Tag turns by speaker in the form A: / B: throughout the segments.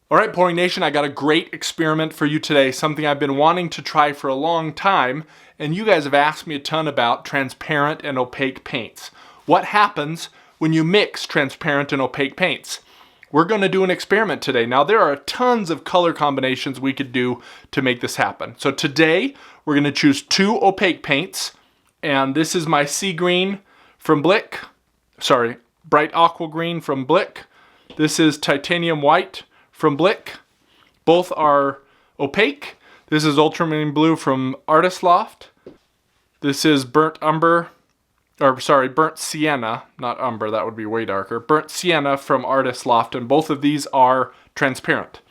A: All right, Pouring Nation, I got a great experiment for you today, something I've been wanting to try for a long time, and you guys have asked me a ton about transparent and opaque paints. What happens when you mix transparent and opaque paints? We're going to do an experiment today. Now, there are tons of color combinations we could do to make this happen. So today, we're going to choose 2 opaque paints, and this is my sea green from Blick, bright aqua green from Blick. This is titanium white from Blick. Both are opaque. This is ultramarine blue from Artist Loft. This is burnt sienna, not umber, that would be way darker. Burnt sienna from Artist Loft, and both of these are transparent.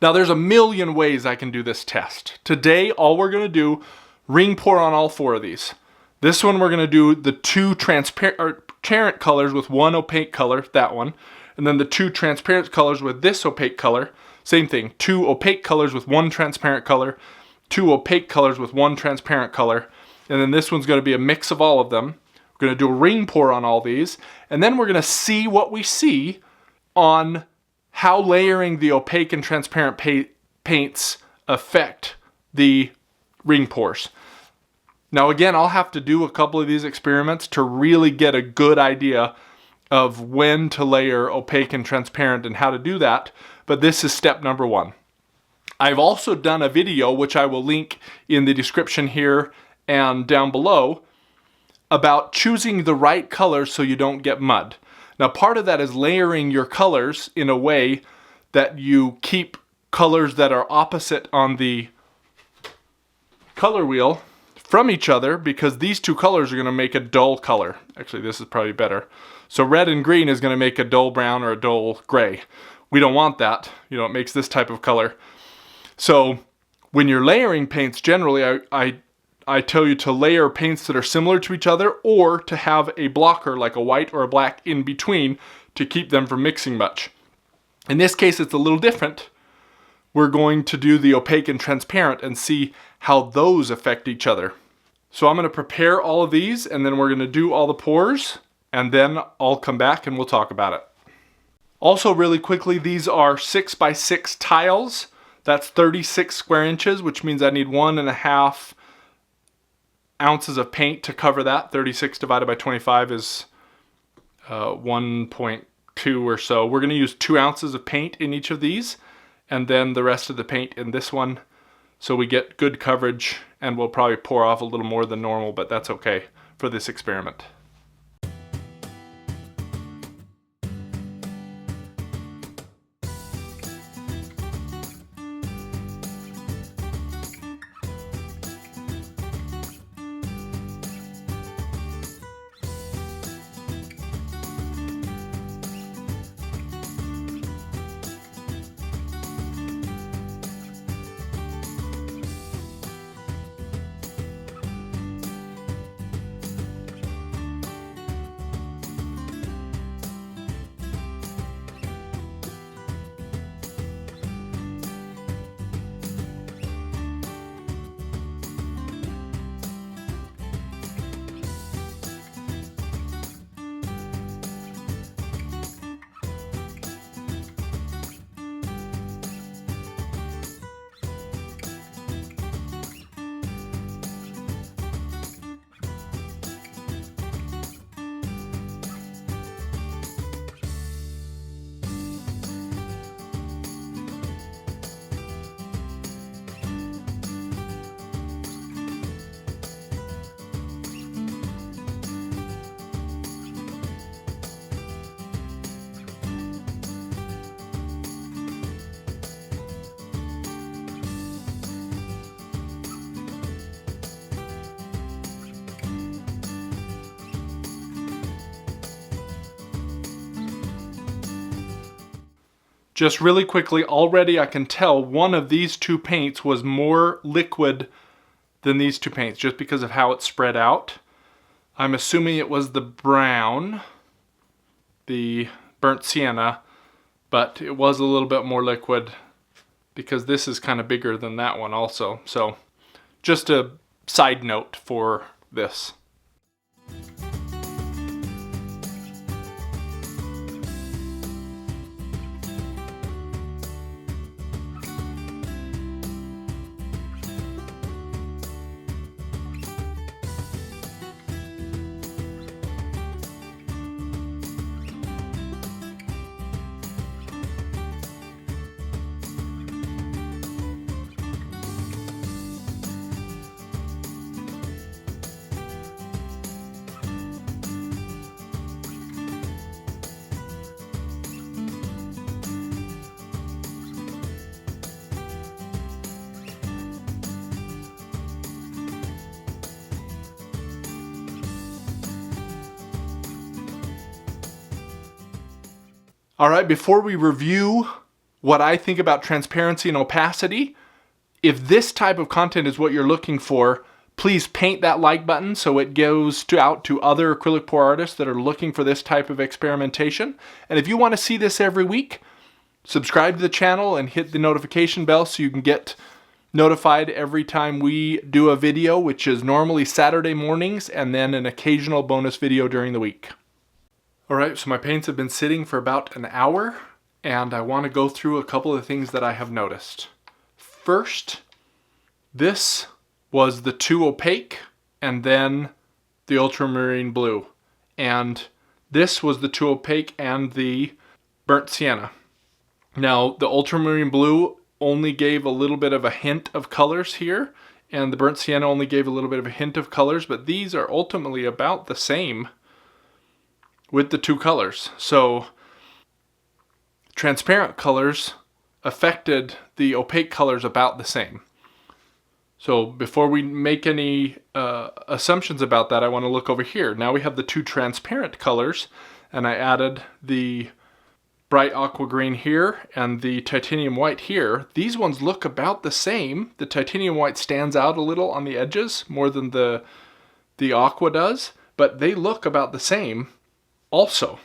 A: Now there's a million ways I can do this test. Today, all we're gonna do, ring pour on all 4 of these. This one we're gonna do the 2 transparent colors with 1 opaque color, that one. And then the 2 transparent colors with this opaque color, same thing, 2 opaque colors with 1 transparent color, 2 opaque colors with 1 transparent color, and then this one's going to be a mix of all of them. We're going to do a ring pour on all these, and then we're going to see what we see on how layering the opaque and transparent paints affect the ring pours. Now again, I'll have to do a couple of these experiments to really get a good idea of when to layer opaque and transparent and how to do that, but this is step number 1. I've also done a video, which I will link in the description here and down below, about choosing the right colors so you don't get mud. Now part of that is layering your colors in a way that you keep colors that are opposite on the color wheel from each other, because these 2 colors are going to make a dull color. Actually, this is probably better. So red and green is going to make a dull brown or a dull gray. We don't want that. You know, it makes this type of color. So when you're layering paints, generally I tell you to layer paints that are similar to each other, or to have a blocker like a white or a black in between to keep them from mixing much. In this case, it's a little different. We're going to do the opaque and transparent and see how those affect each other. So I'm going to prepare all of these, and then we're going to do all the pours, and then I'll come back and we'll talk about it. Also, really quickly, these are 6x6 tiles. That's 36 square inches, which means I need 1.5 ounces of paint to cover that. 36 divided by 25 is 1.2 or so. We're going to use 2 ounces of paint in each of these, and then the rest of the paint in this one, so we get good coverage, and we'll probably pour off a little more than normal, but that's okay for this experiment. Just really quickly, already I can tell one of these 2 paints was more liquid than these 2 paints, just because of how it's spread out. I'm assuming it was the brown, the burnt sienna, but it was a little bit more liquid because this is kind of bigger than that one also. So just a side note for this. All right, before we review what I think about transparency and opacity, if this type of content is what you're looking for, please paint that like button so it goes out to other acrylic pour artists that are looking for this type of experimentation. And if you want to see this every week, subscribe to the channel and hit the notification bell so you can get notified every time we do a video, which is normally Saturday mornings and then an occasional bonus video during the week. All right, so my paints have been sitting for about an hour, and I want to go through a couple of things that I have noticed. First, this was the 2 opaque and then the ultramarine blue. And this was the 2 opaque and the burnt sienna. Now, the ultramarine blue only gave a little bit of a hint of colors here, and the burnt sienna only gave a little bit of a hint of colors, but these are ultimately about the same with the 2 colors. So transparent colors affected the opaque colors about the same. So before we make any assumptions about that, I want to look over here. Now we have the 2 transparent colors, and I added the bright aqua green here and the titanium white here. These ones look about the same. The titanium white stands out a little on the edges more than the aqua does, but they look about the same also.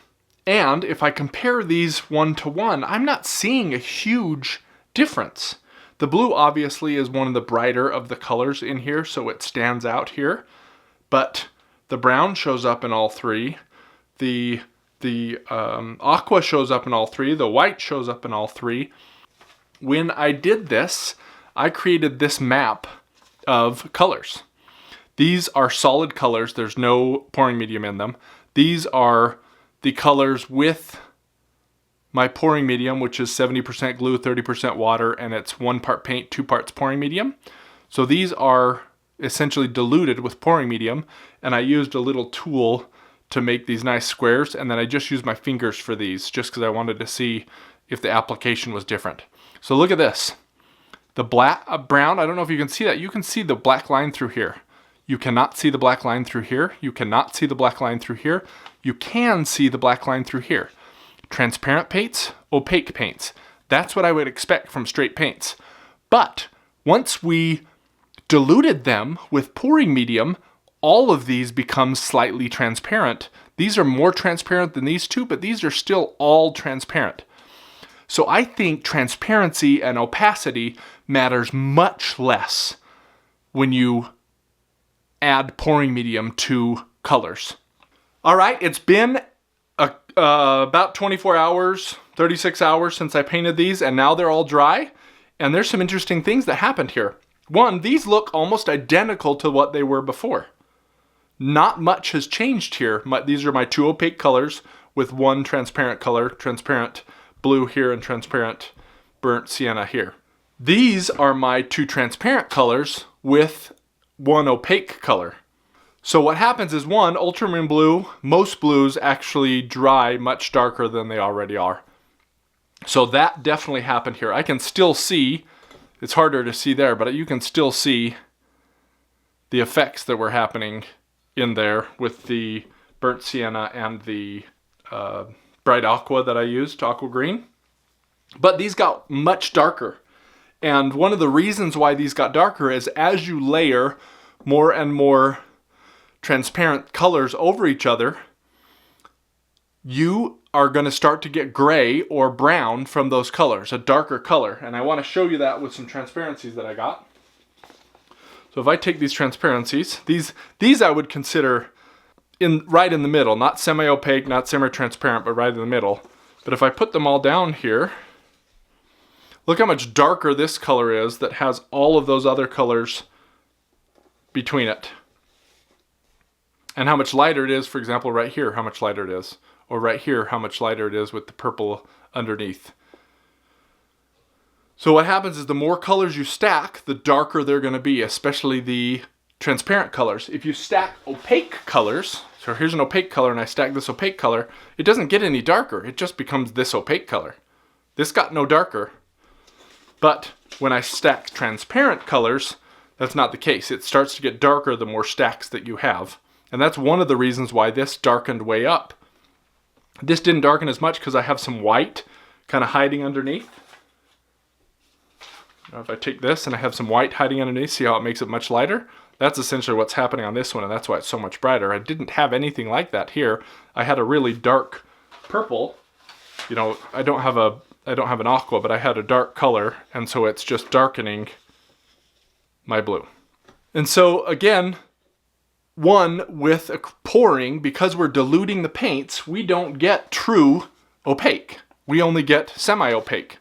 A: And if I compare these 1 to 1, I'm not seeing a huge difference. The blue obviously is one of the brighter of the colors in here, so it stands out here. But the brown shows up in all 3. The aqua shows up in all 3. The white shows up in all 3. When I did this, I created this map of colors. These are solid colors. There's no pouring medium in them. These are the colors with my pouring medium, which is 70% glue, 30% water, and it's 1 part paint, 2 parts pouring medium. So these are essentially diluted with pouring medium, and I used a little tool to make these nice squares, and then I just used my fingers for these just because I wanted to see if the application was different. So look at this. The black brown, I don't know if you can see that. You can see the black line through here. You cannot see the black line through here. You cannot see the black line through here. You can see the black line through here. Transparent paints, opaque paints. That's what I would expect from straight paints. But once we diluted them with pouring medium, all of these become slightly transparent. These are more transparent than these 2, but these are still all transparent. So I think transparency and opacity matters much less when you add pouring medium to colors. All right, it's been about 24 hours, 36 hours since I painted these, and now they're all dry. And there's some interesting things that happened here. One, these look almost identical to what they were before. Not much has changed here. These are my 2 opaque colors with 1 transparent color, transparent blue here and transparent burnt sienna here. These are my 2 transparent colors with 1 opaque color. So what happens is, 1, ultramarine blue, most blues actually dry much darker than they already are. So that definitely happened here. I can still see, it's harder to see there, but you can still see the effects that were happening in there with the burnt sienna and the bright aqua that I used, aqua green. But these got much darker. And one of the reasons why these got darker is as you layer more and more transparent colors over each other, you are going to start to get gray or brown from those colors, a darker color. And I want to show you that with some transparencies that I got. So if I take these transparencies, these I would consider right in the middle, not semi-opaque, not semi-transparent, but right in the middle. But if I put them all down here, look how much darker this color is that has all of those other colors between it. And how much lighter it is, for example, right here, how much lighter it is. Or right here, how much lighter it is with the purple underneath. So what happens is the more colors you stack, the darker they're going to be, especially the transparent colors. If you stack opaque colors, so here's an opaque color and I stack this opaque color, it doesn't get any darker. It just becomes this opaque color. This got no darker. But when I stack transparent colors, that's not the case. It starts to get darker the more stacks that you have. And that's one of the reasons why this darkened way up. This didn't darken as much because I have some white kind of hiding underneath. Now if I take this and I have some white hiding underneath, see how it makes it much lighter? That's essentially what's happening on this one, and that's why it's so much brighter. I didn't have anything like that here. I had a really dark purple. You know, I don't have an aqua, but I had a dark color, and so it's just darkening my blue. And so again, with pouring, because we're diluting the paints, we don't get true opaque. We only get semi-opaque.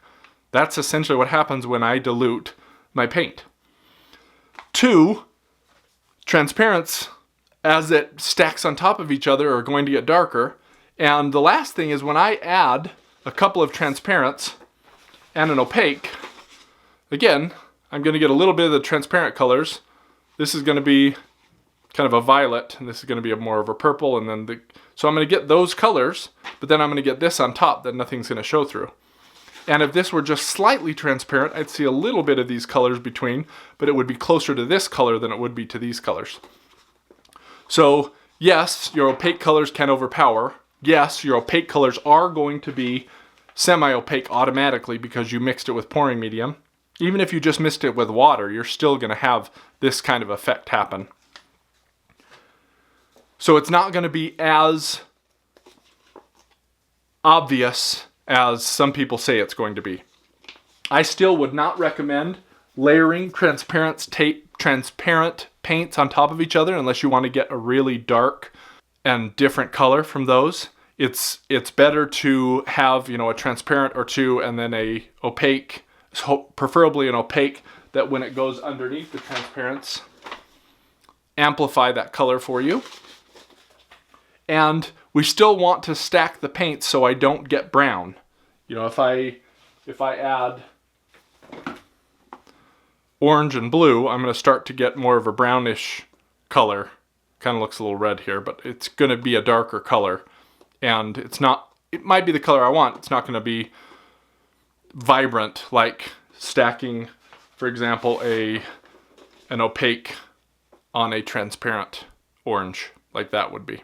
A: That's essentially what happens when I dilute my paint. 2, transparents, as it stacks on top of each other, are going to get darker. And the last thing is when I add a couple of transparents and an opaque, again, I'm going to get a little bit of the transparent colors. This is going to be kind of a violet, and this is going to be more of a purple, and then so I'm going to get those colors, but then I'm going to get this on top that nothing's going to show through. And if this were just slightly transparent, I'd see a little bit of these colors between, but it would be closer to this color than it would be to these colors. So yes, your opaque colors can overpower. Yes, your opaque colors are going to be semi-opaque automatically because you mixed it with pouring medium. Even if you just mixed it with water, you're still going to have this kind of effect happen. So it's not going to be as obvious as some people say it's going to be. I still would not recommend layering transparent paints on top of each other unless you want to get a really dark and different color from those. It's better to have, a transparent or two and then a opaque, preferably an opaque, that when it goes underneath the transparents, amplify that color for you. And we still want to stack the paints so I don't get brown. If I add orange and blue, I'm going to start to get more of a brownish color. Kind of looks a little red here, but it's going to be a darker color. And it might be the color I want. It's not going to be vibrant like stacking, for example, an opaque on a transparent orange like that would be.